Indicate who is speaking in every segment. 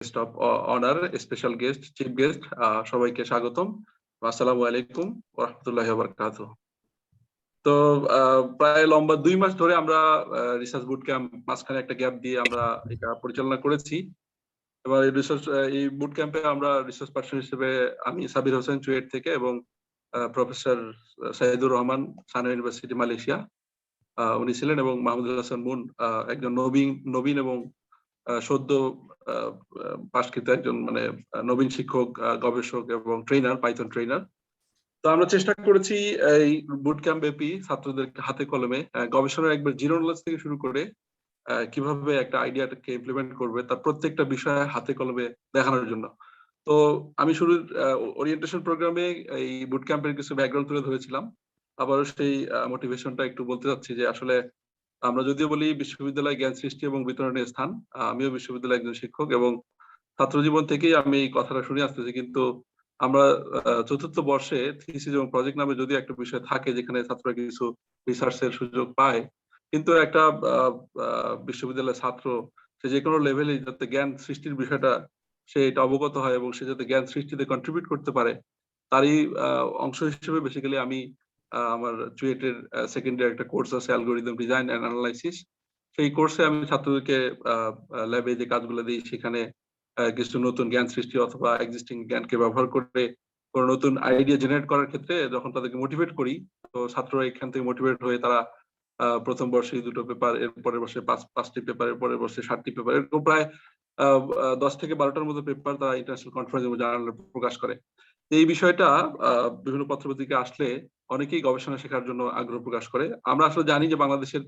Speaker 1: Guest of honour, special guest, chief guest, সবাইকে স্বাগতম। আসসালামু আলাইকুম ওয়া রাহমাতুল্লাহি ওয়া বারাকাতুহু। তো প্রায় লম্বা 2 মাস ধরে আমরা রিসার্চ বুট ক্যাম্প, মাঝখানে একটা গ্যাপ দিয়ে আমরা এটা পরিচালনা করেছি। এবার এই বুট ক্যাম্পে আমরা রিসার্চ পার্সন হিসেবে আমি সাবির হোসেন চুয়েট থেকে এবং professor Saidur Rahman, সানওয়ে university Malaysia, উনি ছিলেন, এবং মাহমুদুল হাসান মুন, একজন নবীন এবং সদ্য পাশকৃত একজন মানে নবীন শিক্ষক, গবেষক এবং ট্রেনার, পাইথন ট্রেনার। তো আমরা চেষ্টা করেছি এই বুট ক্যাম্প ব্যাপী ছাত্রদেরকে হাতে কলমে গবেষণার একবার জিরো নলেজ থেকে শুরু করে কিভাবে একটা আইডিয়াটাকে ইমপ্লিমেন্ট করবে তার প্রত্যেকটা বিষয় হাতে কলমে দেখানোর জন্য। তো আমি শুরুর ওরিয়েন্টেশন প্রোগ্রামে এই বুট ক্যাম্পের কিছু ব্যাকগ্রাউন্ড তুলে ধরেছিলাম। আবারও সেই মোটিভেশনটা একটু বলতে চাচ্ছি যে আসলে আমরা যদিও বলি বিশ্ববিদ্যালয় জ্ঞান সৃষ্টি এবং বিতরণের স্থান, আমিও বিশ্ববিদ্যালয়ের একজন শিক্ষক এবং ছাত্র জীবন থেকেই আমি এই কথাটা শুনে আসতেছি। কিন্তু আমরা চতুর্থ বর্ষে থিসিস এবং প্রজেক্ট নামে যদি একটা বিষয় থাকে যেখানে ছাত্ররা কিছু রিসার্চের সুযোগ পায়, কিন্তু একটা বিশ্ববিদ্যালয়ের ছাত্র সে যে কোনো লেভেলে যাতে জ্ঞান সৃষ্টির বিষয়টা সে এটা অবগত হয় এবং সে যাতে জ্ঞান সৃষ্টিতে কন্ট্রিবিউট করতে পারে, তারই অংশ হিসেবে বেসিক্যালি আমি আমার চুয়েটের সেকেন্ডারি একটা কোর্স আছে অ্যালগরিদম ডিজাইন এন্ড অ্যানালাইসিস। সেই কোর্সে আমি ছাত্রদেরকে ল্যাবে যে কাজগুলো দিই সেখানে কিছু নতুন জ্ঞান সৃষ্টি অথবা এক্সিস্টিং জ্ঞানকে ব্যবহার করে কোনো নতুন আইডিয়া জেনারেট করার ক্ষেত্রে যখন তাদেরকে মোটিভেট করি, তো ছাত্ররা এখান থেকে মোটিভেট হয়ে তারা প্রথম বর্ষে 2টো পেপার, এর পরের বর্ষে 5টি পেপার, এর পরের বর্ষে 7টি পেপার, এরকম প্রায় 10 থেকে 12টার মতো পেপার তারা ইন্টারন্যাশনাল কনফারেন্স এবং জার্নালে প্রকাশ করে। এই বিষয়টা বিভিন্ন পত্রপত্রিকা আসলে অনেকেই গবেষণা শেখার জন্য আগ্রহ প্রকাশ করে। আমরা আসলে জানি যে বাংলাদেশের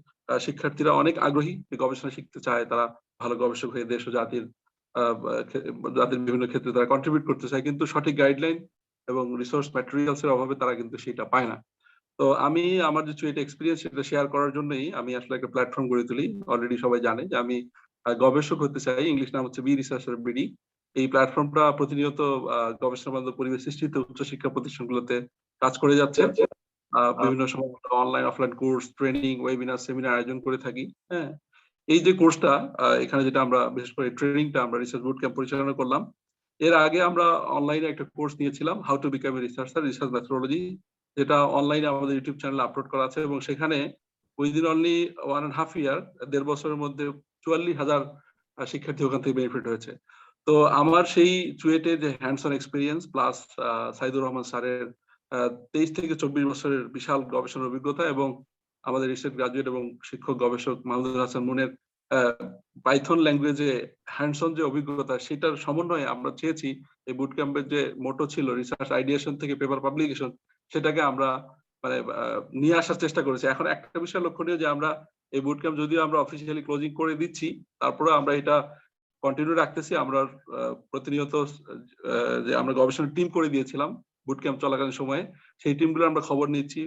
Speaker 1: শিক্ষার্থীরা অনেক আগ্রহী, গবেষণা শিখতে চায়, তারা ভালো গবেষক হয়ে দেশ ও জাতির বিভিন্ন ক্ষেত্রে তারা কন্ট্রিবিউট করতে চায়, কিন্তু সঠিক গাইডলাইন এবং রিসোর্স ম্যাটেরিয়ালস এর অভাবে তারা কিন্তু সেটা পায় না। তো আমি আমার যে চুয়েট এক্সপেরিয়েন্স সেটা শেয়ার করার জন্যই আমি আসলে একটা প্ল্যাটফর্ম গড়ে তুলি। অলরেডি সবাই জানে যে আমি গবেষক হতে চাই, ইংলিশ নাম হচ্ছে বি রিসার্চার বিডি। এই প্ল্যাটফর্মটা প্রতিনিয়ত গবেষণা বান্ধব পরিবেশ সৃষ্টিতে উচ্চশিক্ষা প্রতিষ্ঠানগুলোতে কাজ করে যাচ্ছে। বিভিন্ন সময় online offline course, training, webinar, seminar আয়োজন করে থাকি। হ্যাঁ, এই যে কোর্সটা এখানে যেটা আমরা বিশেষ করে ট্রেনিংটা আমরা রিসার্চ বুট ক্যাম্প পরিচালনা করলাম। এর আগে আমরা অনলাইনে একটা কোর্স নিয়েছিলাম, how to become a researcher, research methodology, যেটা অনলাইনে আমাদের ইউটিউব চ্যানেলে আপলোড করা আছে এবং সেখানে উইদিন অনলি 1.5 ইয়ার, 1.5 বছরের মধ্যে 44,000 শিক্ষার্থী ওখান থেকে বেনিফিট হয়েছে। তো আমার সেই চুয়েটে যে hands on experience plus Saidur Rahman স্যারের 23 থেকে 24 বছরের বিশাল গবেষণার অভিজ্ঞতা এবং আমাদের রিসেন্ট গ্রাজুয়েট এবং শিক্ষক গবেষক মাহমুদুল হাসান মুনের পাইথন ল্যাঙ্গুয়েজে হ্যান্ডস অন যে অভিজ্ঞতা, সেটার সমন্বয়ে আমরা চেয়েছি এই বুট ক্যাম্পের যে মোটো ছিল রিসার্চ আইডিয়েশন থেকে পেপার পাবলিকেশন, সেটাকে আমরা মানে নিয়ে আসার চেষ্টা করেছি। এখন একটা বিষয় লক্ষণীয় যে আমরা এই বুট ক্যাম্প যদিও আমরা অফিসিয়ালি ক্লোজিং করে দিচ্ছি, তারপরে আমরা এটা কন্টিনিউ রাখতেছি। আমরা প্রতিনিয়ত যে আমরা গবেষণা টিম করে দিয়েছিলাম বুট ক্যাম্প চলাকালীন সময়ে, সেই টিমগুলো আমরা খবর নিচ্ছি।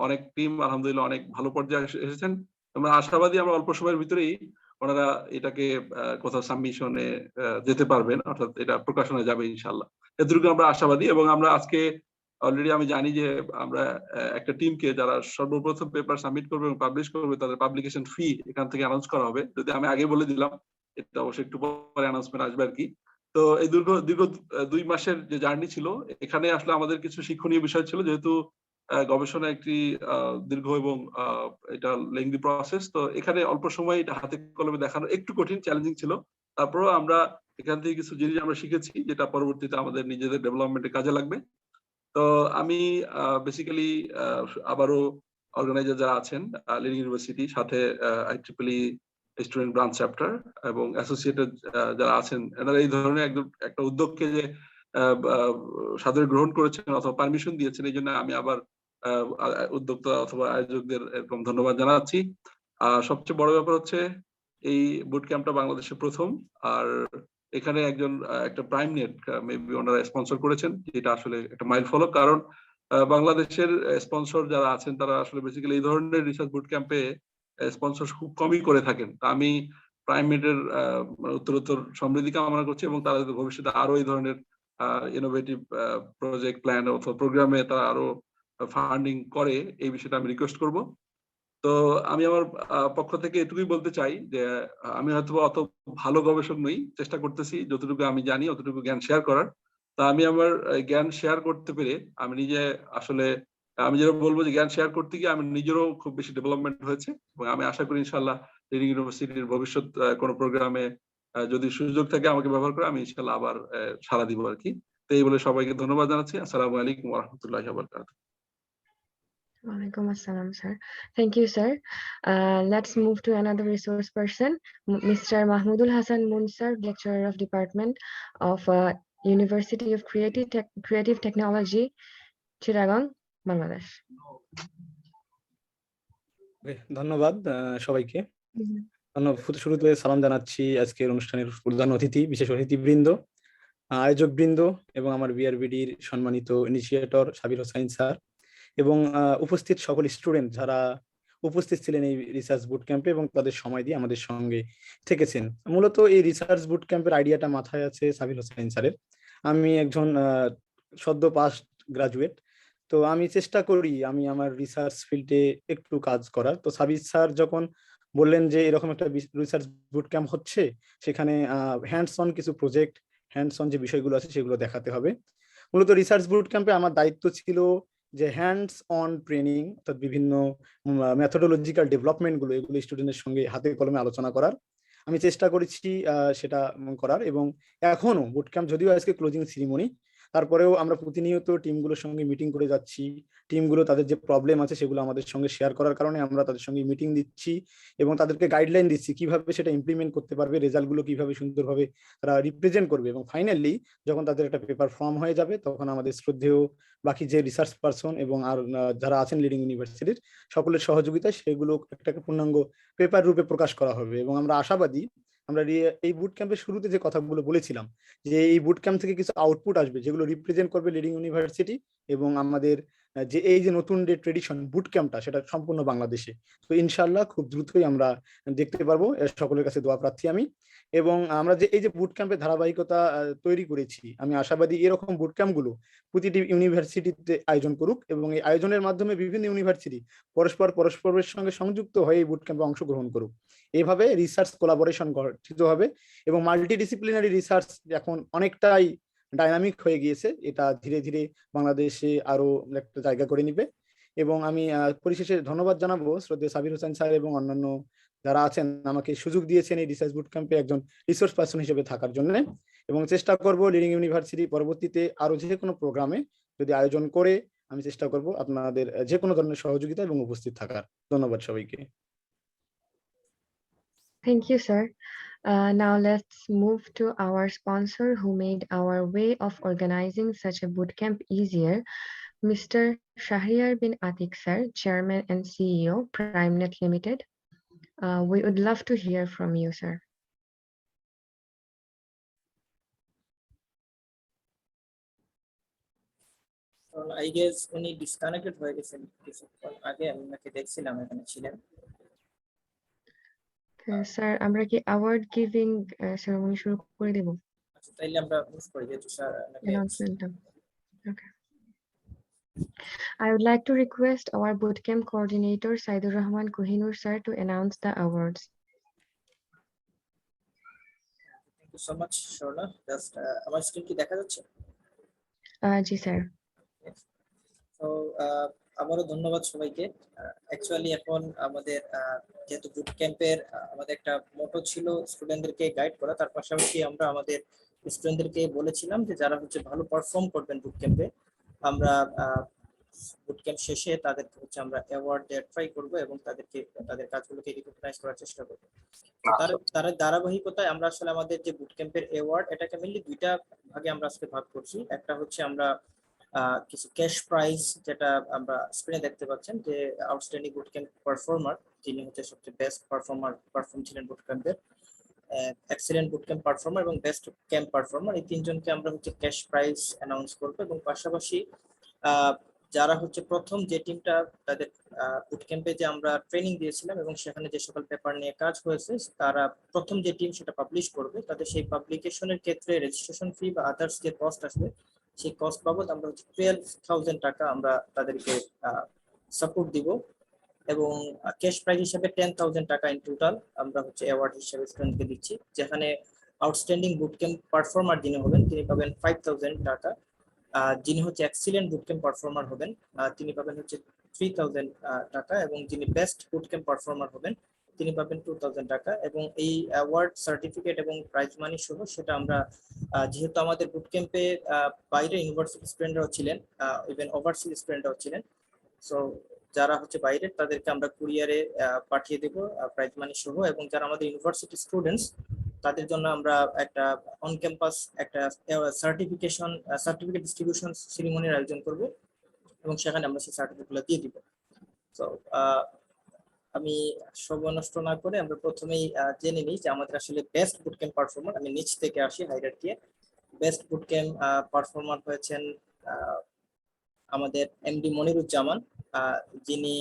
Speaker 1: অনেক টিম আলহামদুলিল্লাহ অনেক ভালো পর্যায়ে এসেছেন। আমরা আশাবাদী আমরা অল্প সময়ের ভিতরেই ওনারা এটাকে কোথাও সাবমিশনে যেতে পারবেন, অর্থাৎ এটা প্রকাশনা যাবে ইনশাআল্লাহ। এতটুকু আমরা আশাবাদী। এবং আমরা আজকে অলরেডি আমি জানি যে আমরা একটা টিমকে যারা সর্বপ্রথম পেপার সাবমিট করবে এবং পাবলিশ করবে তাদের পাবলিকেশন ফি এখান থেকে অ্যানাউন্স করা হবে। যদি আমি আগে বলে দিলাম, এটা অবশ্যই একটু পরে অ্যানাউন্সমেন্ট আসবে আর কি। তো এই দীর্ঘ 2 মাসের যে জার্নি ছিল, এখানে আসলে আমাদের কিছু শিক্ষণীয় বিষয় ছিল, যেহেতু গবেষণা একটি দীর্ঘ এবং এটা লেংদি প্রসেস। তো এখানে অল্প সময় এটা হাতে কলমে দেখানো একটু কঠিন, চ্যালেঞ্জিং ছিল। তারপরেও আমরা এখান থেকে কিছু জিনিস আমরা শিখেছি যেটা পরবর্তীতে আমাদের নিজেদের ডেভেলপমেন্টে কাজে লাগবে। তো আমি বেসিক্যালি আবারও অর্গানাইজার যারা আছেন লিডিং ইউনিভার্সিটি, সাথে IEEE স্টুডেন্ট ব্রাঞ্চ চ্যাপ্টার এবং অ্যাসোসিয়েটেড যারা আছেন, এনারা এই ধরনের একটা উদ্যোগকে যে সাদরে গ্রহণ করেছেন অথবা পারমিশন দিয়েছেন, এই জন্য আমি আবার উদ্যোক্তা অথবা আয়োজকদের এরকম ধন্যবাদ জানাচ্ছি। সবচেয়ে বড় ব্যাপার হচ্ছে এই বুট ক্যাম্পটা বাংলাদেশে প্রথম, আর এখানে একটা প্রাইম নেট মেবি ওনারা স্পন্সর করেছেন, যেটা আসলে একটা মাইল ফলক। কারণ বাংলাদেশের স্পন্সর যারা আছেন তারা আসলে বেসিক্যালি এই ধরনের রিসার্চ বুট ক্যাম্পে স্পন্সর খুব কমই করে থাকেন। আমি প্রাইম নেটের উত্তরোত্তর সমৃদ্ধি কামনা করছি এবং তারা যদি ভবিষ্যতে আরো এই ধরনের ইনোভেটিভ প্রজেক্ট প্ল্যান অথবা প্রোগ্রামে তারা আরো ফান্ডিং করে, এই বিষয়টা আমি রিকোয়েস্ট করব। তো আমি আমার পক্ষ থেকে এটুকুই বলতে চাই যে আমি হয়তো অত ভালো গবেষক নই, চেষ্টা করতেছি যতটুকু আমি জানি অতটুকু জ্ঞান শেয়ার করার। তা আমি আমার জ্ঞান শেয়ার করতে পেরে আমি নিজে আসলে আমি যেটা বলবো যে জ্ঞান শেয়ার করতে গিয়ে আমি নিজেরও খুব বেশি ডেভেলপমেন্ট হয়েছে এবং আমি আশা করি ইনশাআল্লাহ লিডিং ইউনিভার্সিটির ভবিষ্যৎ কোনো প্রোগ্রামে যদি সুযোগ থাকে আমাকে ব্যবহার করে আমি ইনশাআল্লাহ আবার সাড়া দিব আর কি। তো এই বলে সবাইকে ধন্যবাদ জানাচ্ছি। আসসালামু আলাইকুম ওয়া রাহমাতুল্লাহি ওয়া বারাকাতুহু।
Speaker 2: Walaikum assalam, sir. Thank you, sir. Let's move to another resource person, Mr. Mahmudul Hasan Munsar, lecturer of Department of University of Creative Technology, Chittagong, Bangladesh.
Speaker 3: ধন্যবাদ সবাইকে। শুরুতে সালাম জানাচ্ছি আজকের অনুষ্ঠানের প্রধান অতিথি, বিশেষ অতিথিবৃন্দ, আয়োজকবৃন্দ এবং আমার বিআরবিডির সম্মানিত ইনিশিয়েটর সাবির হোসাইন স্যার এবং উপস্থিত সকল স্টুডেন্ট যারা উপস্থিত ছিলেন এই রিসার্চ বুট ক্যাম্পে এবং তাদের সময় দিয়ে আমাদের সঙ্গে থেকেছেন। মূলত এই রিসার্চ বুট ক্যাম্পের আইডিয়াটা মাথায় আছে সাবির হোসাইন স্যারের। আমি একজন সদ্য পাস গ্রাজুয়েট, তো আমি চেষ্টা করি আমি আমার রিসার্চ ফিল্ডে একটু কাজ করার। তো সাবির স্যার যখন বললেন যে এরকম একটা রিসার্চ বুট ক্যাম্প হচ্ছে, সেখানে হ্যান্ডস অন কিছু প্রজেক্ট, হ্যান্ডস অন যে বিষয়গুলো আছে সেগুলো দেখাতে হবে। মূলত রিসার্চ বুট ক্যাম্পে আমার দায়িত্ব ছিল যে হ্যান্ডস অন ট্রেনিং, অর্থাৎ বিভিন্ন মেথোডোলজিক্যাল ডেভেলপমেন্টগুলো এগুলো স্টুডেন্টের সঙ্গে হাতে কলমে আলোচনা করার। আমি চেষ্টা করেছি সেটা করার, এবং এখনো বুট ক্যাম্প যদিও আজকে ক্লোজিং সেরিমনি, তারপরেও আমরা প্রতিনিয়ত টিমগুলোর সঙ্গে মিটিং করে যাচ্ছি। টিমগুলো তাদের যে প্রবলেম আছে সেগুলো আমাদের সঙ্গে শেয়ার করার কারণে আমরা তাদের সঙ্গে মিটিং দিচ্ছি এবং তাদেরকে গাইডলাইন দিচ্ছি কিভাবে সেটা ইমপ্লিমেন্ট করতে পারবে, রেজাল্টগুলো কিভাবে সুন্দরভাবে তারা রিপ্রেজেন্ট করবে। এবং ফাইনালি যখন তাদের একটা পেপার ফর্ম হয়ে যাবে তখন আমাদের শ্রদ্ধেয় বাকি যে রিসার্চ পারসন এবং আর যারা আছেন লিডিং ইউনিভার্সিটির সকলের সহযোগিতায় সেগুলো একটা পূর্ণাঙ্গ পেপার রূপে প্রকাশ করা হবে। এবং আমরা আশাবাদী আমরা এই বুট ক্যাম্পের শুরুতে যে কথাগুলো বলেছিলাম যে এই বুট ক্যাম্প থেকে কিছু আউটপুট আসবে যেগুলো রিপ্রেজেন্ট করবে লিডিং ইউনিভার্সিটি এবং আমাদের যে এই যে নতুন যে ট্রেডিশন বুট ক্যাম্পটা সেটা সম্পূর্ণ বাংলাদেশে। তো ইনশাআল্লাহ খুব দ্রুতই আমরা দেখতে পারবো, সকলের কাছে দোয়া প্রার্থী আমি। এবং আমরা যে এই যে বুট ক্যাম্পের ধারাবাহিকতা তৈরি করেছি, আমি আশাবাদী এরকম বুট ক্যাম্পগুলো প্রতিটি ইউনিভার্সিটিতে আয়োজন করুক এবং এই আয়োজনের মাধ্যমে বিভিন্ন ইউনিভার্সিটি পরস্পরের সঙ্গে সংযুক্ত হয়ে এই বুট ক্যাম্পে অংশগ্রহণ করুক। এভাবে রিসার্চ কোলাবোরেশন গঠিত হবে এবং মাল্টিডিসিপ্লিনারি রিসার্চ এখন অনেকটাই ডাইনামিক হয়ে গিয়েছে, এটা ধীরে ধীরে বাংলাদেশে আরো একটা জায়গা করে নিবে। এবং আমি পরিশেষে ধন্যবাদ জানাবো শ্রদ্ধেয় সাবির হোসেন স্যার এবং অন্যান্য যারা আছেন আমাকে সুযোগ দিয়েছেন এই রিসার্চ বুট ক্যাম্পে একজন রিসোর্স পার্সন হিসেবে থাকার জন্য। এবং চেষ্টা করব লিডিং ইউনিভার্সিটি পরবর্তীতে আরো যে কোনো প্রোগ্রামে যদি আয়োজন করে আমি চেষ্টা করব আপনাদের যে কোনো ধরনের সহযোগিতা এবং উপস্থিত থাকার। ধন্যবাদ সবাইকে।
Speaker 2: Thank you, sir. Now let's move to our sponsor who made our way of organizing such a bootcamp easier, Mr. Shahriar bin Atik sir, Chairman and CEO, PrimeNet Limited. We would love to hear from you, sir.
Speaker 4: I guess উনি disconnected হয়ে গেছেন কিছুক্ষণ আগে, আমি ওনাকে দেখছিলাম এখানে ছিলেন।
Speaker 2: স্যার আমরা কি অ্যাওয়ার্ড গিভিং সেরেমনি শুরু করে দেব?
Speaker 4: আচ্ছা তাইলে আমরা মুভ করি যেহেতু sir
Speaker 2: অ্যানাউন্সমেন্টটা। Okay. I would like to request our bootcamp coordinator Saidur Rahman Kohinoor sir to announce the awards.
Speaker 4: Thank you so much, Shorna. Just আমার স্ক্রিন কি দেখা যাচ্ছে?
Speaker 2: জি স্যার।
Speaker 4: তো আবারও ধন্যবাদ সবাইকে। অ্যাকচুয়ালি এখন আমাদের যেহেতু বুট ক্যাম্পের আমাদের একটা মোটো ছিল স্টুডেন্টদেরকে গাইড করা, তার পাশাপাশি আমরা আমাদের স্টুডেন্টদেরকে বলেছিলাম যে যারা হচ্ছে ভালো পারফর্ম করবেন বুট ক্যাম্পে আমরা বুট ক্যাম্প শেষে তাদেরকে হচ্ছে আমরা অ্যাওয়ার্ড দেওয়ার ট্রাই করব এবং তাদেরকে তাদের কাজগুলোকে রিকগনাইজ করার চেষ্টা করব। তার ধারাবাহিকতায় আমরা আসলে আমাদের যে বুট ক্যাম্পের অ্যাওয়ার্ড এটাকে মেইনলি দুইটা ভাগে আমরা আজকে ভাগ করছি। একটা হচ্ছে আমরা কিছু ক্যাশ প্রাইজ, যেটা আমরা স্ক্রিনে দেখতে পাচ্ছেন যে আউটস্ট্যান্ডিং বুট ক্যাম্প পারফর্মার যিনি হচ্ছে সবচেয়ে বেস্ট পারফর্ম ছিলেন বুট ক্যাম্পের, এক্সিলেন্ট বুট ক্যাম্প পারফর্মার এবং বেস্ট ক্যাম্প পারফর্মার, এই তিনজনকে আমরা হচ্ছে ক্যাশ প্রাইজ অ্যানাউন্স করবো। এবং পাশাপাশি যারা হচ্ছে প্রথম যে টিমটা তাদের বুট ক্যাম্পে যে আমরা ট্রেনিং দিয়েছিলাম এবং সেখানে যে সকল পেপার নিয়ে কাজ হয়েছে তারা প্রথম যে টিম সেটা পাবলিশ করবে, তাদের সেই পাবলিকেশনের ক্ষেত্রে রেজিস্ট্রেশন ফি বা আদার্স যে কস্ট আসবে সেই কস্ট বাবদ আমরা হচ্ছে 12,000 টাকা আমরা তাদেরকে সাপোর্ট দিব। এবং ক্যাশ প্রাইজ হিসেবে 10,000 টাকা ইন টোটাল আমরা হচ্ছে অ্যাওয়ার্ড হিসেবে স্টুডেন্টকে দিচ্ছি, যেখানে আউটস্ট্যান্ডিং বুটক্যাম্প পারফর্মার যিনি হবেন তিনি পাবেন 5,000 টাকা, যিনি হচ্ছে এক্সিলেন্ট বুটক্যাম্প পারফর্মার হবেন তিনি পাবেন হচ্ছে 3,000 টাকা, এবং যিনি বেস্ট বুটক্যাম্প পারফর্মার হবেন তিনি পাবেন 2,000 টাকা। এবং এই অ্যাওয়ার্ড সার্টিফিকেট এবং প্রাইজ মানি সহ সেটা আমরা যেহেতু আমাদের বুটক্যাম্পে বাইরে ইউনিভার্সিটি স্টুডেন্টরাও ছিলেন, ইভেন ওভারসিজ স্টুডেন্টরাও ছিলেন, সো যারা হচ্ছে বাইরে তাদেরকে আমরা কুরিয়ারে পাঠিয়ে দেব প্রাইজ মানি সহ, এবং যারা আমাদের ইউনিভার্সিটি স্টুডেন্টস তাদের জন্য আমরা একটা অন ক্যাম্পাস একটা সার্টিফিকেট ডিস্ট্রিবিউশন সেরিমনির আয়োজন করব, এবং সেখানে আমরা সেই সার্টিফিকেটগুলো দিয়ে দিব। তো আমি সময় নষ্ট না করে আমরা প্রথমেই জেনে নিই যে আমাদের আসলে বেস্ট বুটক্যাম্প পারফর্মার, আমি নিচ থেকে আসি হাইরার্কিয়ে। বেস্ট বুটক্যাম্প পারফর্মার হয়েছেন আমাদের এমডি মনিরুজ্জামান, যিনি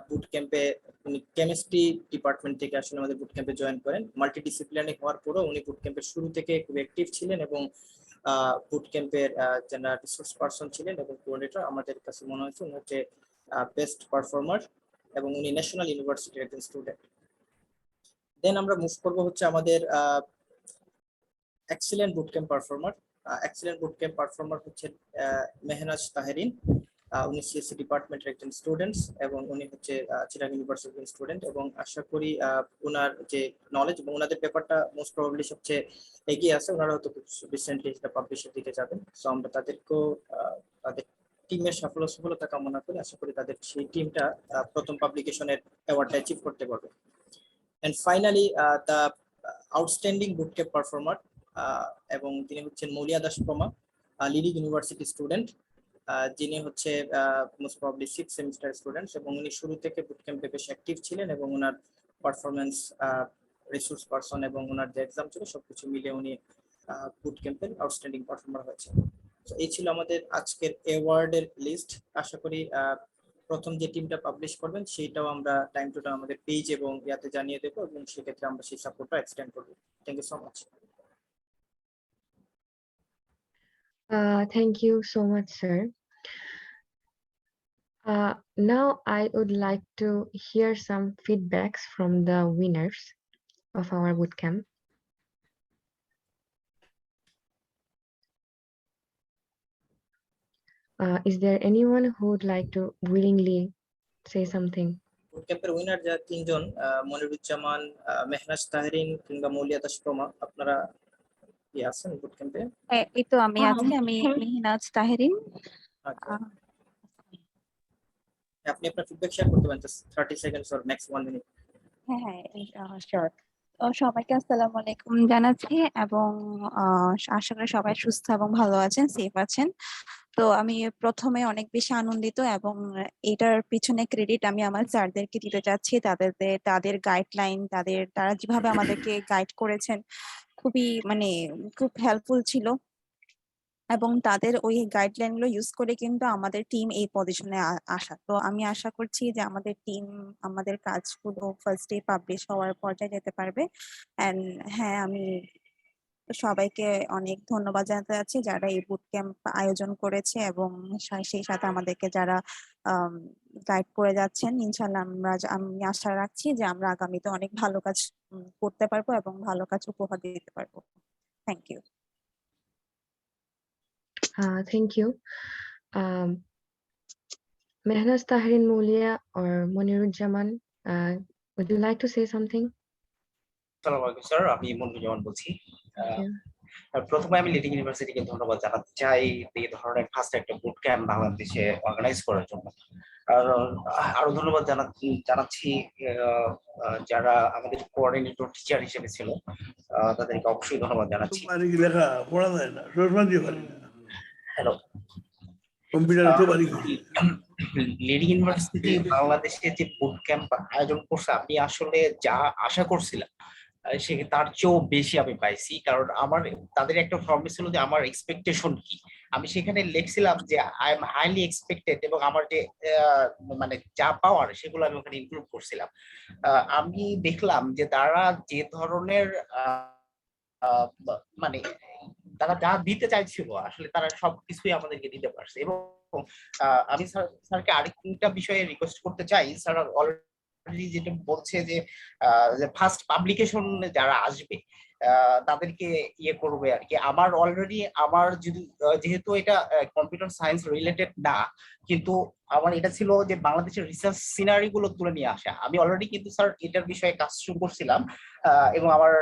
Speaker 4: বুট ক্যাম্পে উনি কেমিস্ট্রি ডিপার্টমেন্ট থেকে আসলে আমাদের বুট ক্যাম্পে জয়েন করেন। মাল্টিডিসিপ্লিনারি হওয়ার পরেও উনি বুট ক্যাম্পের শুরু থেকে খুব অ্যাক্টিভ ছিলেন এবং বুট ক্যাম্পের জেনারেল রিসোর্স পারসন ছিলেন এবং কোঅর্ডিনেটর। আমাদের কাছে মনে হয়েছে উনি হচ্ছে বেস্ট পারফর্মার এবং উনি ন্যাশনাল ইউনিভার্সিটির একজন স্টুডেন্ট। দেন আমরা মুভ করবো হচ্ছে আমাদের excellent boot camp performer. Excellent boot camp performer হচ্ছে মেহনাজ তাহেরিন, উনি সিএসসি ডিপার্টমেন্টের একজন স্টুডেন্টস এবং উনি হচ্ছে চিটাগং ইউনিভার্সিটির স্টুডেন্ট, এবং আশা করি ওনার যে নলেজ এবং ওনাদের পেপারটা মোস্ট প্রবাবলি সবচেয়ে এগিয়ে আছে, ওনারা হয়তো রিসেন্টলি এটা পাবলিশের দিকে যাবেন। সো আমরা তাদেরকেও তাদের টিমের সফলতা কামনা করি, আশা করি তাদের সেই টিমটা প্রথম পাবলিকেশনের অ্যাওয়ার্ডটা অ্যাচিভ করতে পারবে। And finally the outstanding bootcamp performer, এবং তিনি হচ্ছেন Moulia Das Proma, leading university student, যিনি হচ্ছে most probably 6th semester students, এবং উনি শুরু থেকে বুট ক্যাম্পে বেশ অ্যাক্টিভ ছিলেন এবং ওনার পারফরমেন্স, রিসোর্স পারসন এবং ওনার যে এক্সাম ছিল সবকিছু মিলে উনি বুট ক্যাম্পের আউটস্ট্যান্ডিং পারফর্মার হয়েছে। তো এই ছিল আমাদের আজকের অ্যাওয়ার্ডের লিস্ট। আশা করি প্রথম যে টিমটা পাবলিশ করবেন সেইটাও আমরা টাইম টু টাইম আমাদের পেজ এবং ইয়াতে জানিয়ে দেবো, এবং সেক্ষেত্রে আমরা সেই সাপোর্টটা এক্সটেন্ড করবো। Thank you so much.
Speaker 2: Thank you so much, sir. Now I would like to hear some feedbacks from the winners of our bootcamp. Is there anyone who would like to willingly say something?
Speaker 4: বুটক্যাম্পের winner যা তিনজন, মনিরুজ্জামান, মেহনাজ তাহরিন কিংবা মৌলিয়া দাস প্রমা, আপনারা কি আছেন বুটক্যাম্পে?
Speaker 5: এই তো আমি আছি, আমি মেহনাজ তাহরিন।
Speaker 4: আপনি আপনার ফিডব্যাক শেয়ার করতে পারেন, just 30 seconds or max 1 minute.
Speaker 5: হ্যাঁ, শিওর। তো সবাইকে আসসালামু আলাইকুম জানাচ্ছি, এবং আশা করি সবাই সুস্থ এবং ভালো আছেন, সেফ আছেন। তো আমি প্রথমে অনেক বেশি আনন্দিত, এবং এটার পিছনে ক্রেডিট আমি আমার স্যারদেরকে দিতে চাচ্ছি। তাদের গাইডলাইন, তারা যেভাবে আমাদেরকে গাইড করেছেন খুবই খুব হেল্পফুল ছিল, এবং তাদের ওই গাইডলাইন গুলো ইউজ করে কিন্তু আমাদের টিম এই পজিশনে আসা। তো আমি আশা করছি যে আমাদের টিম আমাদের কাজগুলো ফার্স্টে পাবলিশ হওয়ার পর্যায়ে যেতে পারবে। এন্ড হ্যাঁ, আমি সবাইকে অনেক ধন্যবাদ জানাতে চাচ্ছি যারা এই বুট ক্যাম্প আয়োজন করেছে, এবং সেই সাথে আমাদেরকে যারা গাইড করে যাচ্ছেন। ইনশাল্লাহ আমি আশা রাখছি যে আমরা আগামীতে অনেক ভালো কাজ করতে পারবো এবং ভালো কাজ উপহার দিতে পারবো। Thank you.
Speaker 2: Thank you. Mehnaz Taharin Moulia or Monirujjaman, would you like to say something?
Speaker 6: আসসালামু আলাইকুম স্যার, আমি মনিরুজ্জামান বলছি। প্রথমে আমি লিডিং ইউনিভার্সিটিকে ধন্যবাদ জানাতে চাই এই ধরনের ফার্স্ট একটা বুট ক্যাম্প বাংলাদেশে অর্গানাইজ করার জন্য। আর আরো ধন্যবাদ জানাচ্ছি যারা আমাদের কোঅর্ডিনেটর টিচার হিসেবে ছিল, তাদেরকে অবশ্যই ধন্যবাদ জানাচ্ছি। হ্যালো, লিডিং ইউনিভার্সিটি বাংলাদেশে যে বুট ক্যাম্প আয়োজন করছে, আমি আসলে যা আশা করছিলাম সে তার চেয়েও বেশি আমি পাইছি। কারণ আমার তাদের একটা প্রমিস ছিল যে আমার এক্সপেকটেশন কি, আমি সেখানে লিখছিলাম যে আই এম হাইলি এক্সপেক্টেড, এবং আমার যে যা পাওয়ার সেগুলো আমি ওখানে ইনক্লুড করছিলাম। আমি দেখলাম যে তারা যে ধরনের তারা যা দিতে চাইছিল আসলে তারা সবকিছুই আমাদেরকে দিতে পারছে, এবং এবং আমি স্যারকে আরেকটা বিষয়ে রিকোয়েস্ট করতে চাই। স্যার অলরেডি যেটা বলছে যে ফার্স্ট পাবলিকেশন যারা আসবে তাদেরকে ইয়ে করবে আর কি। আমার অলরেডি আমার যদি যেহেতু এটা কম্পিউটার সায়েন্স রিলেটেড না, কিন্তু আমার এটা ছিল যে বাংলাদেশের রিসার্চ সিনারি গুলো তুলে নিয়ে আসা। আমি অলরেডি কিন্তু স্যার এটার বিষয়ে কাজ শুরু করছিলাম এবং আমার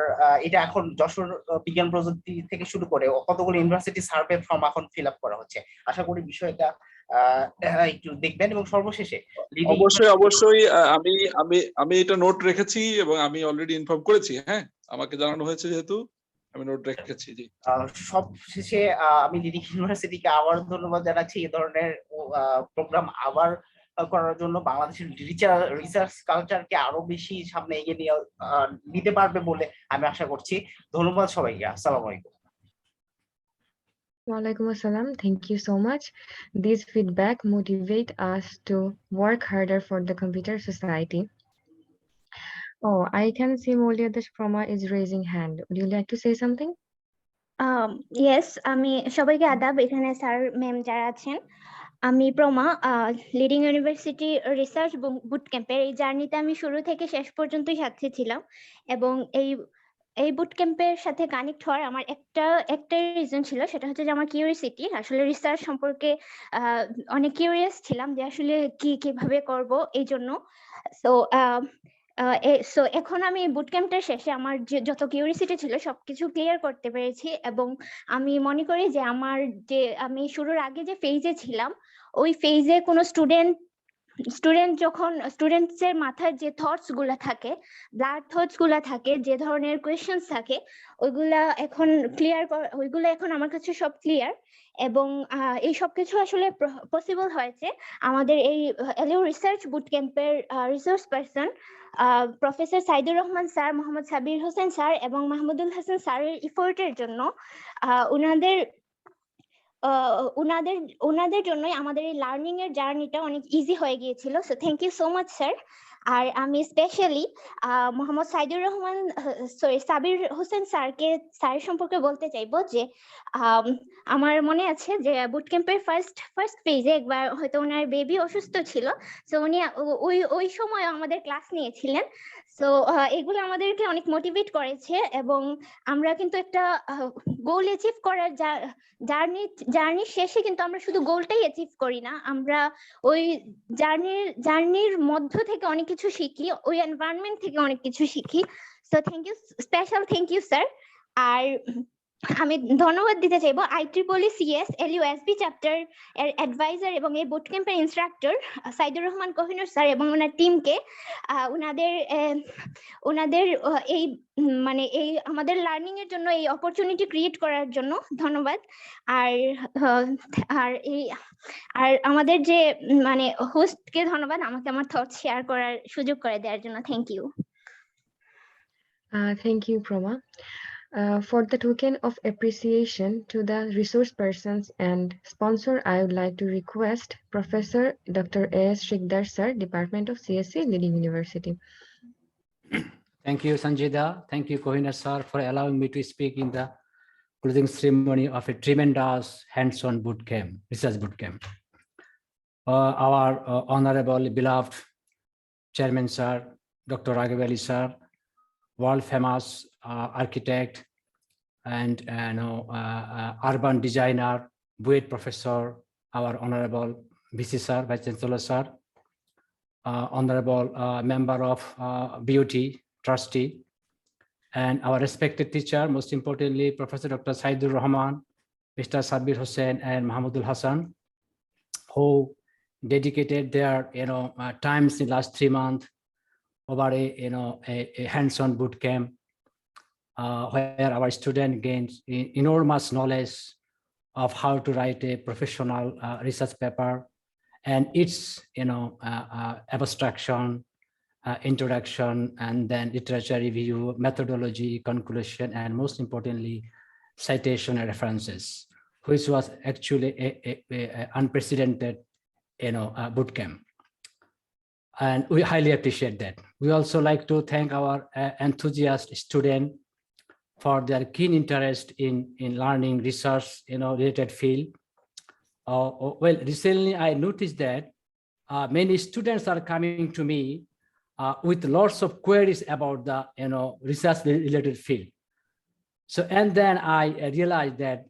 Speaker 6: এটা এখন যশোর বিজ্ঞান প্রযুক্তি থেকে শুরু করে কতগুলো ইউনিভার্সিটি সার্ভে ফর্ম এখন ফিল আপ করা হচ্ছে। আশা করি বিষয়টা একটু দেখবেন। এবং সর্বশেষে
Speaker 1: অবশ্যই আমি আমি আমি এটা নোট রেখেছি এবং আমি অলরেডি ইনফর্ম করেছি। হ্যাঁ, আমাকে জানানো হয়েছে যেহেতু আমি নোট রেখেছি। জি,
Speaker 6: সব শেষে আমি লিডিং ইউনিভার্সিটিকে আবার ধন্যবাদ জানাচ্ছি এই ধরনের প্রোগ্রাম আবার করার জন্য। বাংলাদেশের রিসার্চ কালচারকে আরো বেশি সামনে এগিয়ে নিতে পারবে বলে আমি আশা করছি। ধন্যবাদ সবাইকে। আসসালামু আলাইকুম।
Speaker 2: Walaikum Assalam. Thank you so much. This feedback motivate us to work harder for the computer society. Oh, I can see Molia Proma is raising hand. Would you like to say something?
Speaker 7: Yes, আমি সবাইকে আদাব। এখানে sir ma'am যারা আছেন, আমি প্রমা leading university research বুট ক্যাম্পের এই জার্নিতে আমি শুরু থেকে শেষ পর্যন্তই সাথে ছিলাম। এবং এই বুট ক্যাম্পের সাথে কানেক্ট হওয়ার আমার একটা রিজন ছিল, সেটা হচ্ছে যে আমার কিউরিয়াসিটি। আসলে রিসার্চ সম্পর্কে অনেক কিউরিয়াস ছিলাম যে আসলে কিভাবে করব এই জন্য। সো এখন আমি বুট ক্যাম্পটার শেষে আমার যে যত কিউরিয়াসিটি ছিল সবকিছু ক্লিয়ার করতে পেরেছি। এবং আমি মনে করি যে আমি শুরুর আগে যে ফেজে ছিলাম, ওই ফেজে কোনো স্টুডেন্টসের মাথায় যে থটস গুলা থাকে, ব্লাড থটস গুলা থাকে, যে ধরনের কোয়েশ্চেন্স থাকে, ওইগুলা এখন আমার কাছে সব ক্লিয়ার। এবং এই সবকিছু আসলে পসিবল হয়েছে আমাদের এই এলইউ রিসার্চ বুট ক্যাম্পের resource person professor Saidur Rahman sir, Mohammad Sabir Hossain sir এবং মাহমুদুল হাসান স্যারের এফোর্টের জন্য। ওনাদের জন্যই আমাদের এই লার্নিং এর জার্নিটা অনেক ইজি হয়ে গিয়েছিল। So thank you so much sir. আর আমি স্পেশালি মোহাম্মদ সাবির হোসেন স্যারের সম্পর্কে বলতে চাইবো যে আমার মনে আছে যে বুট ক্যাম্পের ফার্স্ট ফেজে একবার হয়তো ওনার বেবি অসুস্থ ছিল, সো উনি ওই সময় আমাদের ক্লাস নিয়েছিলেন। সো এগুলো আমাদেরকে অনেক মোটিভেট করেছে এবং আমরা কিন্তু একটা গোল অ্যাচিভ করার জার্নির শেষে কিন্তু আমরা শুধু গোলটাই অ্যাচিভ করি না, আমরা ওই জার্নির মধ্য থেকে অনেক কিছু শিখি, ওই এনভায়রনমেন্ট থেকে অনেক কিছু শিখি। So thank you, special thank you sir. আর আমি ধন্যবাদ দিতে চাইবো IEEE CS LU SB chapter এর অ্যাডভাইজার এবং এই বুট ক্যাম্পের ইনস্ট্রাক্টর সাইদুর রহমান কোহিনুর স্যার এবং ওনার টিমকে ওনাদের এই আমাদের লার্নিং এর জন্য এই অপরচুনিটি ক্রিয়েট করার জন্য ধন্যবাদ। আর আমাদের যে হোস্টকে ধন্যবাদ আমাকে আমার থটস শেয়ার করার সুযোগ করে দেওয়ার জন্য। Thank you.
Speaker 2: Thank you, Proma. For the token of appreciation to the resource persons and sponsor, I would like to request Professor Dr. A.S. Shikdar Sir, Department of CSE, Leading University.
Speaker 8: Thank you, Sanjida. Thank you, Kohinar Sir, for allowing me to speak in the closing ceremony of a tremendous hands-on bootcamp, research bootcamp. Our honorable, beloved Chairman Sir, Dr. Raghav Ali Sir, world famous architect and urban designer, CUET professor, our honorable VC Sir, Vice Chancellor Sir, honorable member of BOT, trustee, and our respected teacher, most importantly, Professor Dr. Saidur Rahman, Mr. Sabir Hossain, and Mahmudul Hasan, who dedicated their times in the last 3 months over a hands-on boot camp where our student gains enormous knowledge of how to write a professional research paper and its abstraction, introduction, and then literature review, methodology, conclusion, and most importantly, citation and references, which was actually a unprecedented boot camp. And we highly appreciate that. We also like to thank our enthusiast student for their keen interest in learning research related field. well, recently I noticed that many students are coming to me with lots of queries about the research related field. So, and then I realized that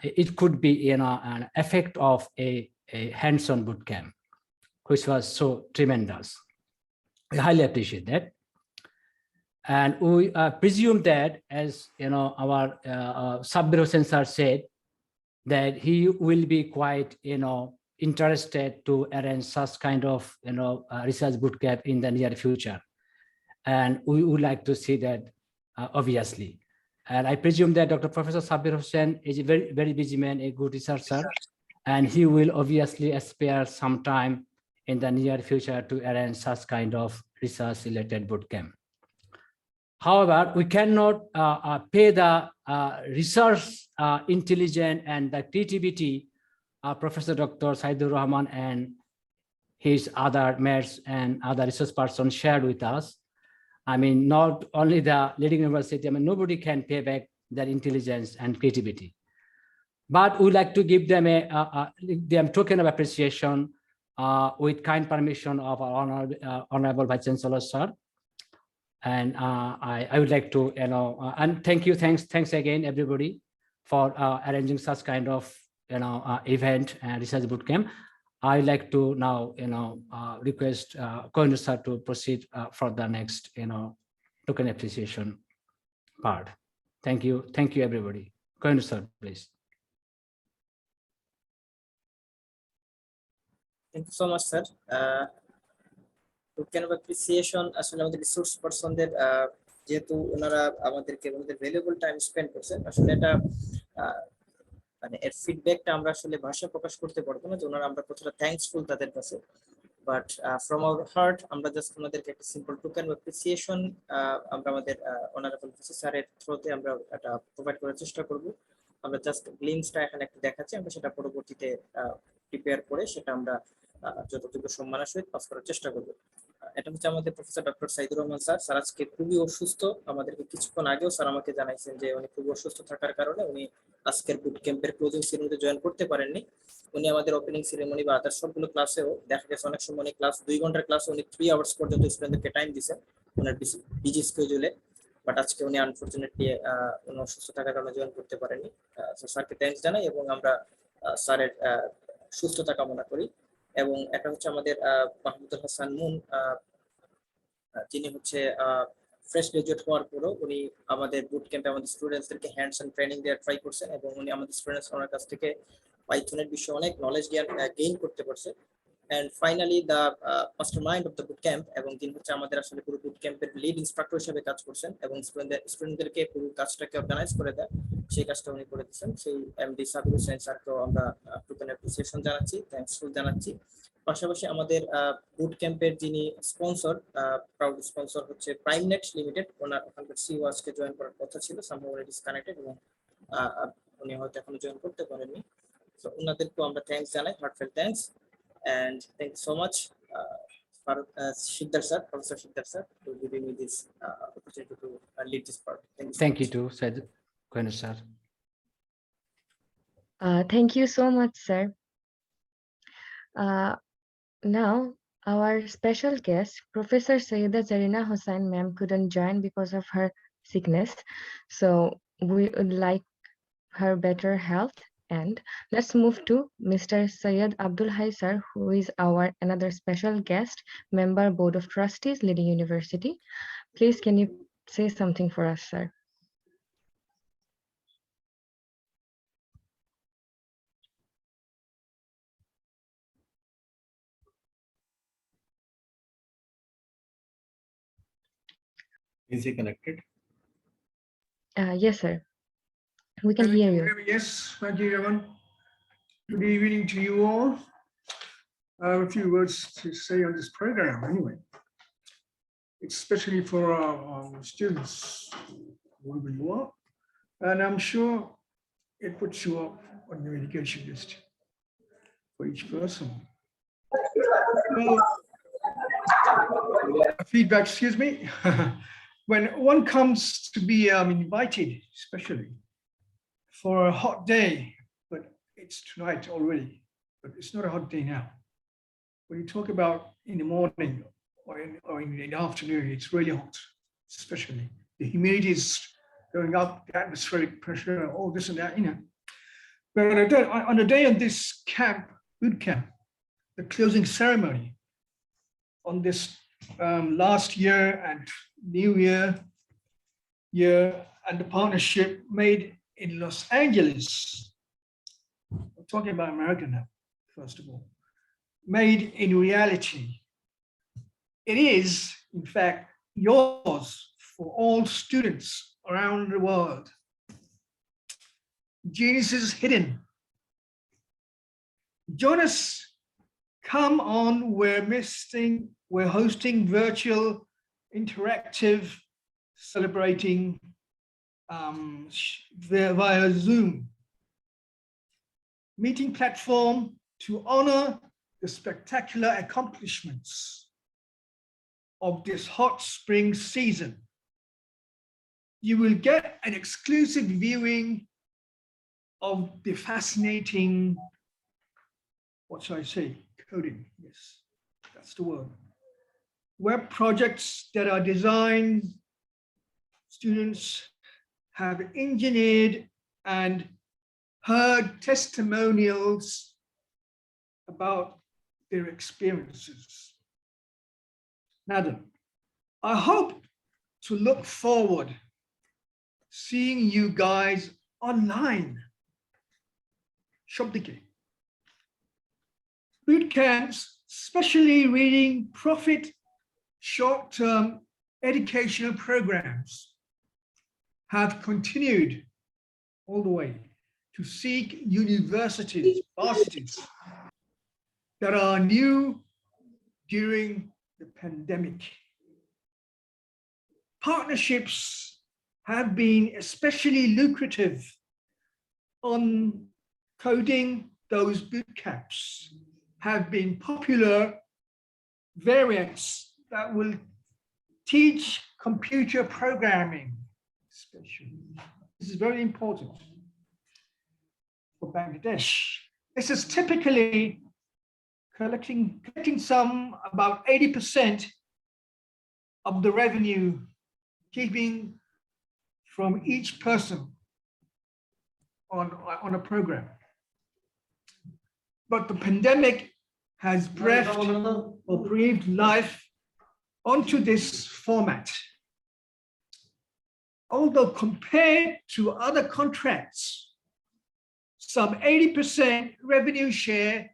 Speaker 8: it could be an effect of a hands-on bootcamp, which was so tremendous. I highly appreciate that. And we presume that, as our Sabir Hossain sir said, that he will be quite interested to arrange such kind of research bootcamp in the near future, and we would like to see that obviously. And I presume that Dr. Professor Sabir Hossain is a very, very busy man, a good researcher, and he will obviously spare some time in the near future to arrange such kind of research related bootcamp. However, we cannot pay the research intelligence and the creativity Professor Dr. Saidur Rahman and his other mates and other research persons shared with us. I mean, not only the leading university, I mean, nobody can pay back their intelligence and creativity. But we like to give them a token of appreciation with kind permission of our Honorable Vice Chancellor, sir. And I would like to, and thanks again, everybody, for arranging such kind of, event and research bootcamp. I'd like to now, request Kohinur sir to proceed for the next, token appreciation part. Thank you, everybody. Kohinur sir, please.
Speaker 4: Thank you so much, sir. Token of appreciation আসলে আমাদের resource পারসনদের যেহেতু ওনারা আমাদেরকে ওনাদের valuable time spend করছেন, আসলে এটা মানে এর ফিডব্যাকটা আমরা আসলে ভাষা প্রকাশ করতে পারবো না যে ওনারা আমরা কতটা থ্যাঙ্কসফুল তাদের কাছে, বাট ফ্রম আওয়ার হার্ট আমরা জাস্ট ওনাদেরকে একটা সিম্পল টোকেন অফ অ্যাপ্রিসিয়েশন আমরা আমাদের অনারেবল স্যারের থ্রুতে আমরা এটা প্রোভাইড করার চেষ্টা করব। আমরা জাস্ট গ্লিমসটা এখানে একটু দেখাচ্ছি, আমরা সেটা পরবর্তীতে প্রিপেয়ার করে সেটা আমরা যতটুকু সম্মানের সহিত পাস করার চেষ্টা করবো। এটা হচ্ছে আমাদের professor doctor Saidur Rahman sir. Sir আজকে খুবই অসুস্থ, আমাদেরকে কিছুক্ষণ আগেও স্যার আমাকে জানাইছেন যে উনি খুবই অসুস্থ থাকার কারণে উনি আজকের বুট ক্যাম্পের ক্লোজিং সেরেমনিতে জয়েন করতে পারেননি। উনি আমাদের ওপেনিং সেরেমনি বা আদার সবগুলো ক্লাসেও দেখা গেছে অনেক সময় উনি ক্লাস 2 ঘন্টার ক্লাসে উনি 3 আওয়ার্স পর্যন্ত স্টুডেন্টদেরকে টাইম দিয়েছেন ওনার বিজি স্কেডিউলে, বাট আজকে উনি আনফরচুনেটলি উনি অসুস্থ থাকার কারণে জয়েন করতে পারেননি। স্যারকে থ্যাঙ্কস জানাই এবং আমরা স্যারের সুস্থতা কামনা করি। এবং এটা হচ্ছে আমাদের মাহমুদুল হাসান মুন, যিনি হচ্ছে ফ্রেশ গ্রাজুয়েট হওয়ার পরও উনি আমাদের বুট ক্যাম্পে আমাদের স্টুডেন্টসদেরকে হ্যান্ডস অন ট্রেনিং দেওয়ার ট্রাই করছেন এবং উনি আমাদের স্টুডেন্টস ওনার কাছ থেকে পাইথনের বিষয়ে অনেক নলেজ গেইন করতে পারছে। And finally the mastermind of the boot camp, এবং তিনি হচ্ছে আমাদের আসলে পুরো বুট ক্যাম্পের লিড ইন্সট্রাক্টর হিসেবে কাজ করছেন এবং স্টুডেন্টদেরকে পুরো কাজটাকে অর্গানাইজ করে দেয়, সেই কাজটা উনি করে দিচ্ছেন। সেই এমডি সাবির হোসেন স্যারকেও আমরা টোকেন অ্যাপ্রিসিয়েশন জানাচ্ছি, থ্যাঙ্কসফুল জানাচ্ছি। পাশাপাশি আমাদের বুট ক্যাম্পের যিনি স্পন্সর, প্রাউড স্পন্সর হচ্ছে প্রাইমনেট লিমিটেড, ওখানকার সিইও আজকে জয়েন করার কথা ছিল, সামহাউ ইট ইজ কানেক্টেড এবং উনি হয়তো এখনো জয়েন করতে পারেননি। তো ওনাদেরকেও আমরা থ্যাঙ্কস জানাই, heart fail thanks and thank you so much Shiddar sir, Professor Shiddar sir, to giving me this opportunity to lead this part.
Speaker 8: Thank you too, Kohinur sir.
Speaker 2: Thank you so much, sir. Now, our special guest, Professor Sayyida Zarina Hossain ma'am, couldn't join because of her sickness. So we would like her better health. And let's move to Mr. Syed Abdul Hai sir, who is our another special guest, member Board of Trustees, Leading University. Please, can you say something for us, sir?
Speaker 9: Is he connected?
Speaker 2: Yes, sir. We can hear you.
Speaker 10: Yes, thank you, everyone. Good evening to you all. I have a few words to say on this program anyway, especially for our students, wherever you are. And I'm sure it puts you up on your education list for each person. Well, feedback, excuse me. When one comes to be invited, especially for a hot day, but it's tonight already, but it's not a hot day now. When you talk about in the morning or in the afternoon, it's really hot, especially the humidity is going up, the atmospheric pressure, all this and that, you know. But on the day of this boot camp, the closing ceremony on this last year and new year, and the partnership made in Los Angeles, I'm talking about America now, first of all, made in reality. It is, in fact, yours for all students around the world. Geniuses hidden. Join us. Come on, we're hosting virtual, interactive, celebrating via Zoom. Meeting platform to honor the spectacular accomplishments of this hot spring season. You will get an exclusive viewing of the fascinating, what shall I say, coding, yes, that's the word. Web projects that are designed, students have engineered and heard testimonials about their experiences. Now then, I hope to look forward seeing you guys online. Shabdike. Boot camps, especially reading profit short-term educational programs, have continued all the way to seek universities, varsities that are new during the pandemic. Partnerships have been especially lucrative on coding. Those boot camps have been popular variants that will teach computer programming, especially. This is very important for Bangladesh. This is typically collecting some about 80% of the revenue, keeping from each person on a program. But the pandemic has breathed life onto this format. Although compared to other contracts, some 80% revenue share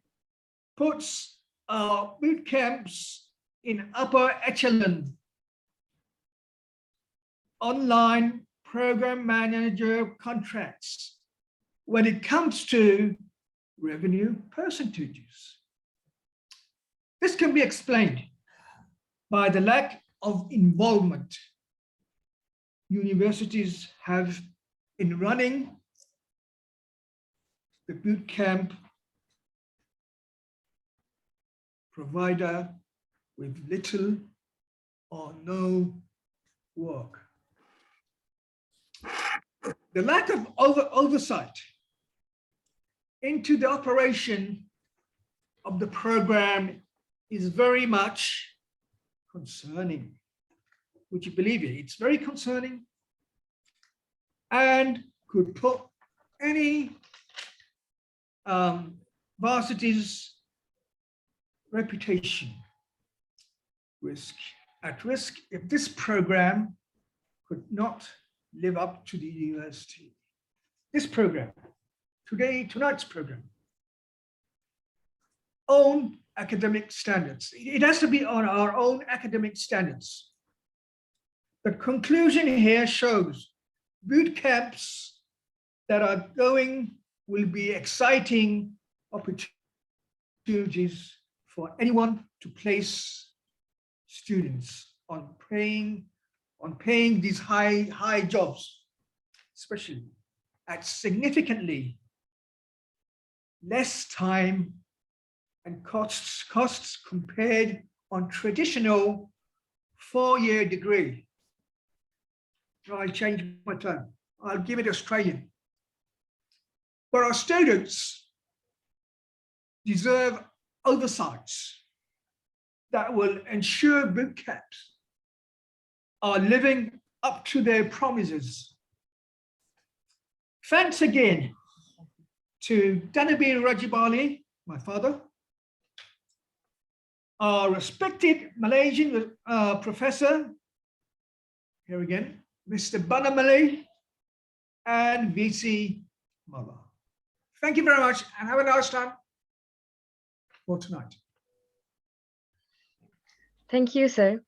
Speaker 10: puts our boot camps in upper echelon. Online program manager contracts when it comes to revenue percentages. This can be explained by the lack of involvement universities have in running the boot camp provider with little or no work. The lack of oversight into the operation of the program is very much concerning. Would you believe it? It's very concerning and could put any varsity's reputation at risk if this program could not live up to the university. This program, tonight's program, own academic standards. It has to be on our own academic standards. The conclusion here shows boot camps that are going will be exciting opportunities for anyone to place students on paying these high jobs, especially at significantly less time and costs compared on traditional 4-year degree. So I'll change my term. I'll give it Australian. For our students, deserve oversights that will ensure boot camps are living up to their promises. Thanks again to Tanabir Rajibali, my father, our respected Malaysian professor, here again, Mr. Banamale, and VC Mala. Thank you very much and have a nice time for tonight.
Speaker 2: Thank you, sir.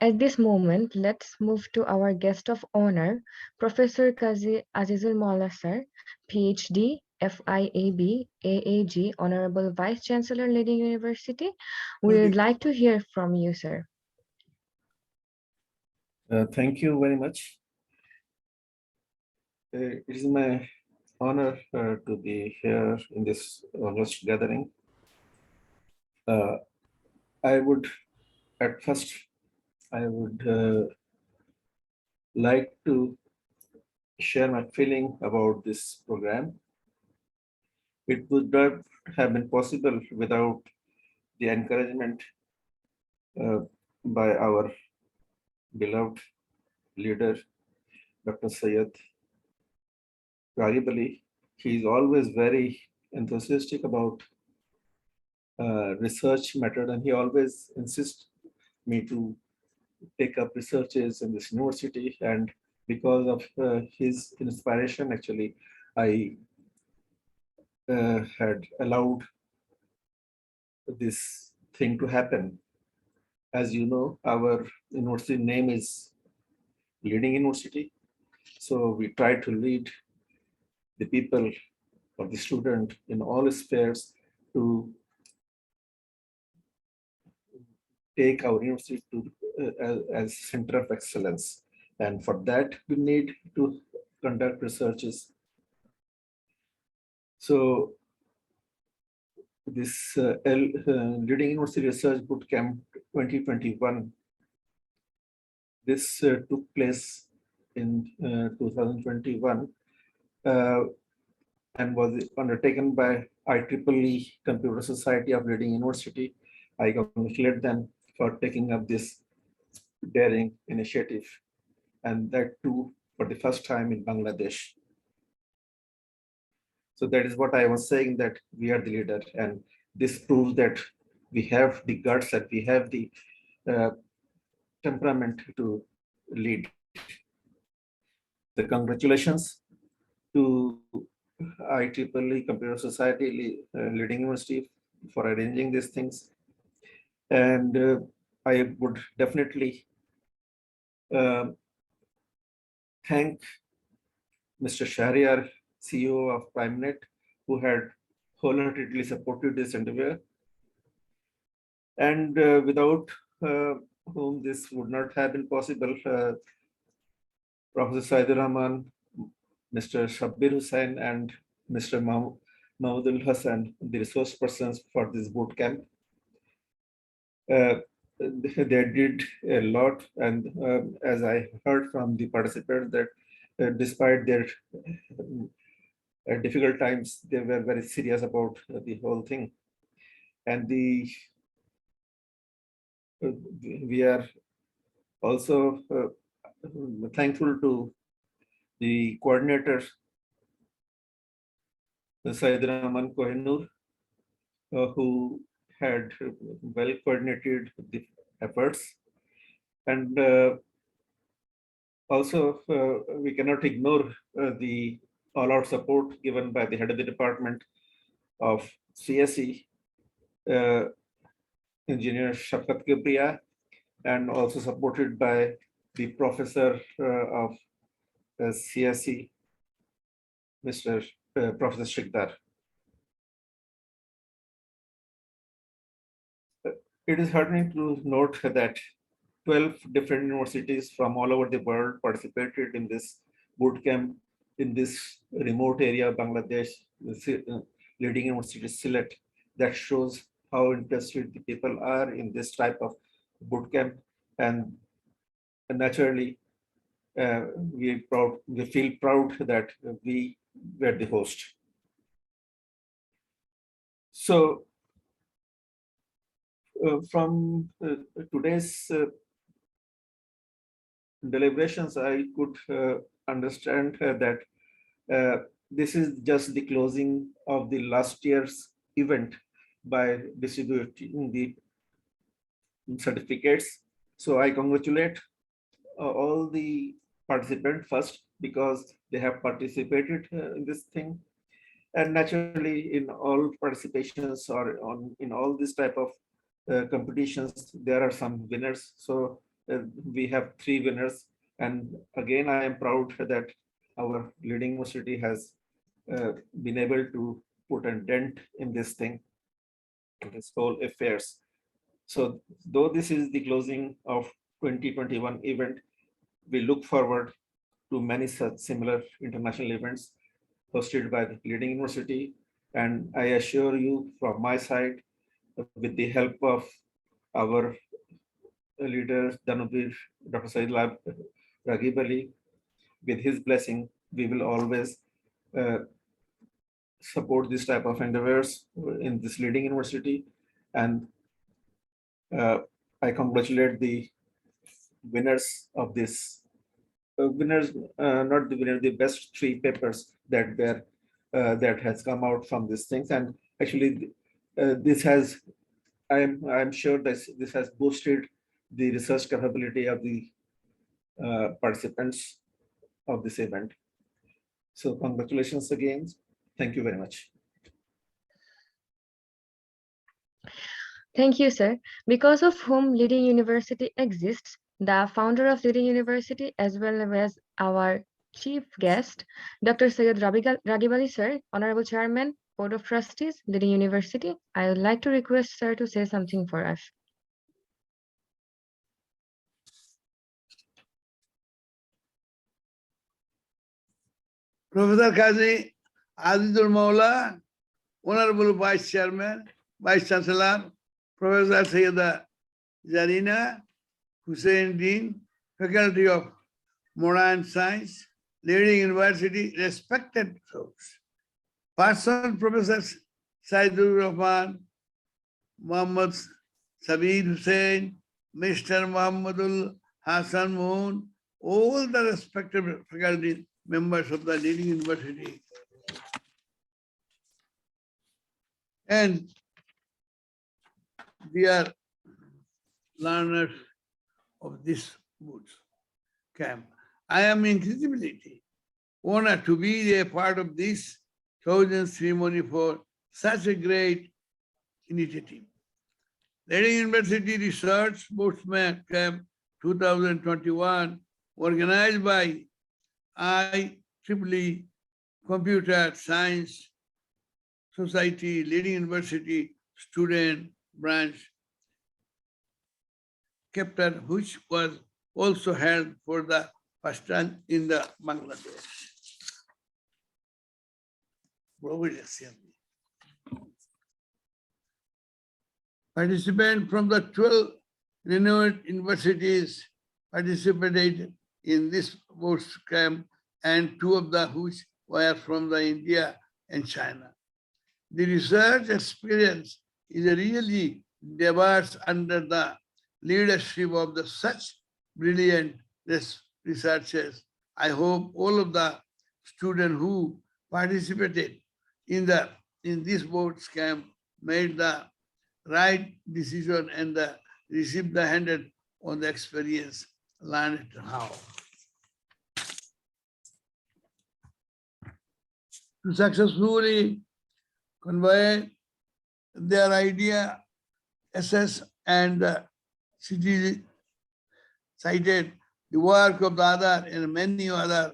Speaker 2: At this moment, let's move to our guest of honor, Professor Qazi Azizul Maula sir, PhD, FIAB, AAG, Honorable Vice Chancellor, Leading University. We would like to hear from you, sir.
Speaker 9: Thank you very much. It is my honor to be here in this august gathering. I would like to share my feeling about this program. It would not have been possible without the encouragement by our beloved leader, Dr. Syed Garibali. He is always very enthusiastic about research method, and he always insists me to take up researches in this university. And because of his inspiration, actually, I had allowed this thing to happen. As you know, our university name is Leading University. So we try to lead the people or the student in all spheres to take our university to as center of excellence. And for that, we need to conduct researches. So this Leading University Research Bootcamp 2021, this took place in 2021 and was undertaken by IEEE Computer Society of Leading University. I congratulate them for taking up this daring initiative, and that too for the first time in Bangladesh. So that is what I was saying, that we are the leader, and this proves that we have the guts and we have the temperament to lead. The congratulations to IEEE Computer Society Leading University for arranging these things. And I would definitely thank Mr. Shahriar, CEO of PrimeNet, who had wholeheartedly supported this endeavor, and without whom this would not have been possible. Professor Saidur Rahman, Mr. Sabir Hossain, and Mr. Mahmudul Hasan, the resource persons for this boot camp. They did a lot, and as I heard from the participants, that despite their difficult times, they were very serious about the whole thing. And we are also thankful to the coordinator, Saidur Rahman Kohinoor, who had well coordinated the efforts. And also we cannot ignore the all-out support given by the head of the department of CSE, Engineer Shafkat Kibriya, and also supported by the professor of CSE, Mr. Professor Shikdar. It is heartening to note that 12 different universities from all over the world participated in this bootcamp in this remote area of Bangladesh, Leading University Sylhet. That shows how interested the people are in this type of bootcamp, and naturally we feel proud that we were the host. So from today's deliberations, I could understand that this is just the closing of the last year's event by distributing the certificates. So I congratulate all the participants first, because they have participated in this thing. And naturally, in all participations or in all this type of competitions, there are some winners. So we have 3 winners. And again, I am proud that our leading university has been able to put a dent in this thing, in this whole affairs. So though this is the closing of 2021 event, we look forward to many such similar international events hosted by the leading university. And I assure you from my side, with the help of our leader, Dr. Saidur Raghib Ali, with his blessing, we will always support this type of endeavors in this leading university. And I congratulate the winners of this, not the winner, the best 3 papers that were that has come out from these things. And actually, this has, I'm sure that this has boosted the research capability of the participants of this event. So congratulations again. Thank you very much.
Speaker 2: Thank you, sir. Because of whom Leading University exists, the founder of Leading University, as well as our chief guest, Dr. Sayyid Raghib Ali, sir, Honorable Chairman, Board of Trustees, Leading University, I would like to request sir to say something for us.
Speaker 11: Professor Qazi Azizul Maula, Honorable Vice Chairman, Vice Chancellor, Professor Sayyida Zarina Hussain Dean, Faculty of Modern Science, Leading University, respected folks. Person Professors Saidur Rahman, Muhammad Sabir Hossain, Mr. Mahmudul, Hasan, all the respected faculty members of the leading university. And dear learners of this boot camp, I am incredibly honored to be a part of this chosen ceremony for such a great initiative. Leading University Research Bootcamp 2021, organized by IEEE Computer Science Society, Leading University Student Branch chapter, which was also held for the first time in the Bangladesh. Participants from the 12 renowned universities participated in this bootcamp, and 2 of the which were from the India and China. The research experience is really diverse under the leadership of such brilliant researchers. I hope all of the students who participated in this bootcamp made the right decision and received the handed on the experience learned how. To successfully convey their idea, assess and cited the work of the other and many other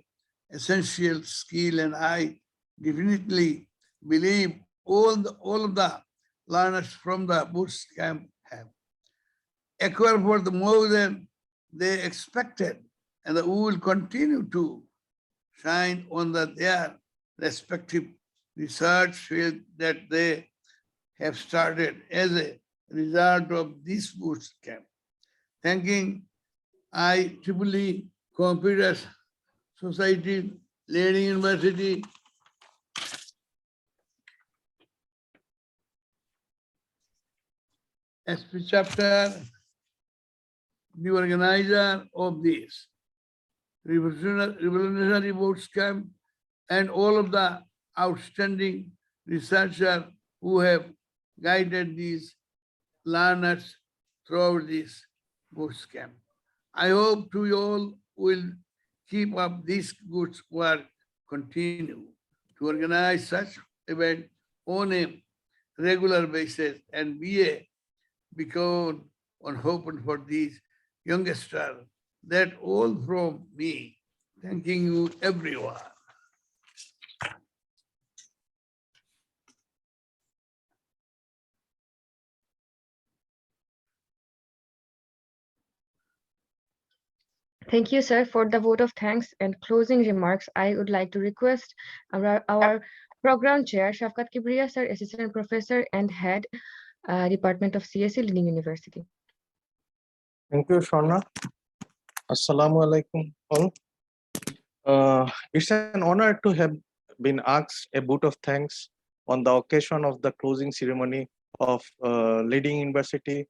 Speaker 11: essential skill, and I definitely believe all of the learners from the bootcamp have acquired for the more than they expected, and we will continue to shine on their respective research field that they have started as a result of this bootcamp. Thanking IEEE Computer Society, Leading University, SP chapter, the organizer of this revolutionary bootcamp, and all of the outstanding researchers who have guided these learners throughout this bootcamp. I hope you all will keep up this good work, continue to organize such event on a regular basis and be a beacon on hoping for these youngsters. That all from me. Thanking you, everyone.
Speaker 2: Thank you, sir, for the vote of thanks and closing remarks. I would like to request our program chair, Shafkat Kibriya, sir, assistant professor and head Department of CSE, Leading University.
Speaker 12: Thank you, Shona. Assalamu alaikum all. It's an honor to have been asked a vote of thanks on the occasion of the closing ceremony of Leading University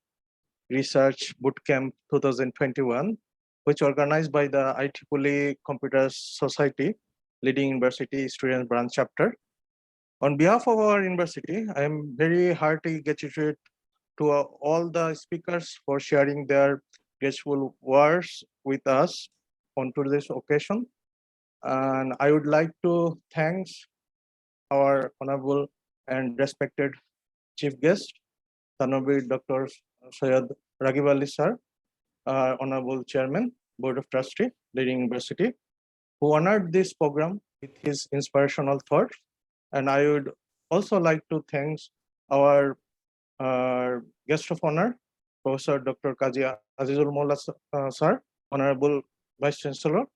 Speaker 12: Research Bootcamp 2021, which organized by the IEEE Computer Society Leading University Student Branch Chapter. On behalf of our university, I am very hearty gratitude to all the speakers for sharing their graceful words with us on today's occasion. And I would like to thank our honorable and respected chief guest, Honorable Dr. Syed Ragib Ali sir, honorable chairman, Board of Trustees, Leading University, who honored this program with his inspirational thoughts. And I would also like to thank our guest of honor, Professor Dr. Kazi Azizul Molla sir, honorable Vice Chancellor,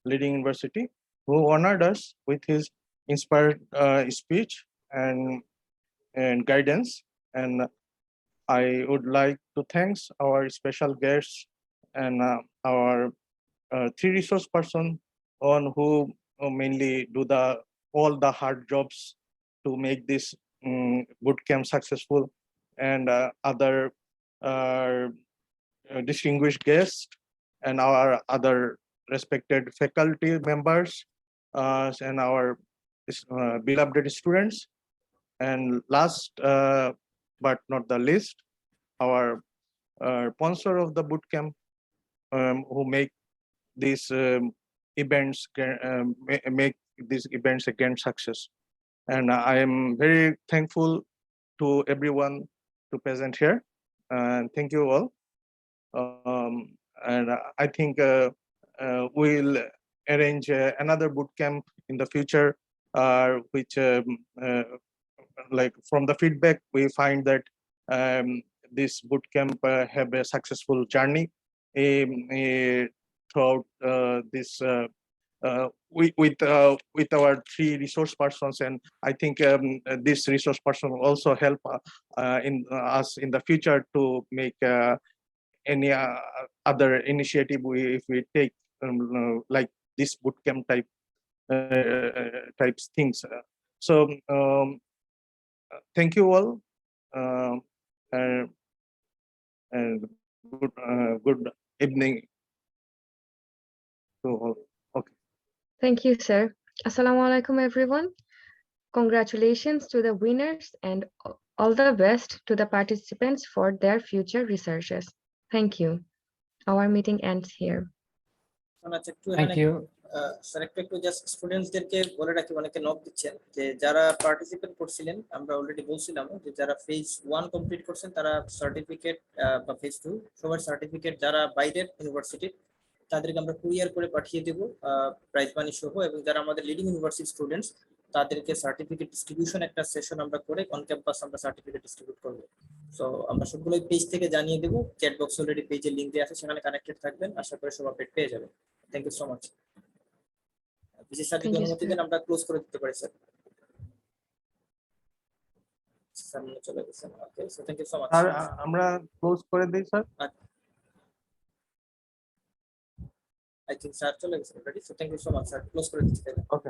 Speaker 12: Leading University, who honored us with his inspired speech and guidance. And I would like to thank our special guests and our three resource person on who mainly do all the hard jobs to make this bootcamp successful, and other distinguished guests and our other respected faculty members and our beloved students. And last but not the least, our sponsor of the bootcamp, who make these events make these events a grand success. And I am very thankful to everyone to present here. And thank you all. And I think we'll arrange another bootcamp in the future, which like from the feedback we find that this bootcamp have a successful journey throughout this with our three resource persons, and I think this resource person will also help in us in the future to make any other initiative if we take like this bootcamp types things. So thank you all, and good evening to all. Okay.
Speaker 2: Thank you, sir. Assalamu alaikum, everyone. Congratulations to the winners and all the best to the participants for their future researches. Thank you. Our meeting ends here.
Speaker 8: Thank you.
Speaker 4: Sir একটু just স্টুডেন্টসদেরকে বলে রাখি, অনেকে knock দিচ্ছেন যে যারা participate করছিলেন, আমরা already বলছিলাম যে যারা ফেজ 1 কমপ্লিট করছেন তারা সার্টিফিকেট বা ফেজ 2 সবার সার্টিফিকেট, যারা বাইরের ইউনিভার্সিটির তাদেরকে আমরা কুরিয়ার করে পাঠিয়ে দেব প্রাইজ মানি সহ, এবং যারা আমাদের লিডিং ইউনিভার্সিটি স্টুডেন্টস তাদেরকে সার্টিফিকেট ডিস্ট্রিবিউশন একটা সেশন আমরা করে অন ক্যাম্পাস আমরা সার্টিফিকেট ডিস্ট্রিবিউট করব। সো আমরা সবগুলোই পেজ থেকে জানিয়ে দেব, চ্যাট বক্স অলরেডি পেজের লিংক দেওয়া আছে, সেখানে কানেক্টেড থাকবেন, আশা করি সব আপডেট পেয়ে যাবেন। Thank you so much. বিশেষ অনুমতি দেন আমরা ক্লোজ করে দিতে পারি স্যার। সামনে চলে গেছেন। Okay, so thank you so much.
Speaker 12: Sir আমরা ক্লোজ করে দেই স্যার।
Speaker 4: I think স্যার চলে গেছেন already, so thank you so much sir, close করে দিচ্ছি।
Speaker 12: ওকে।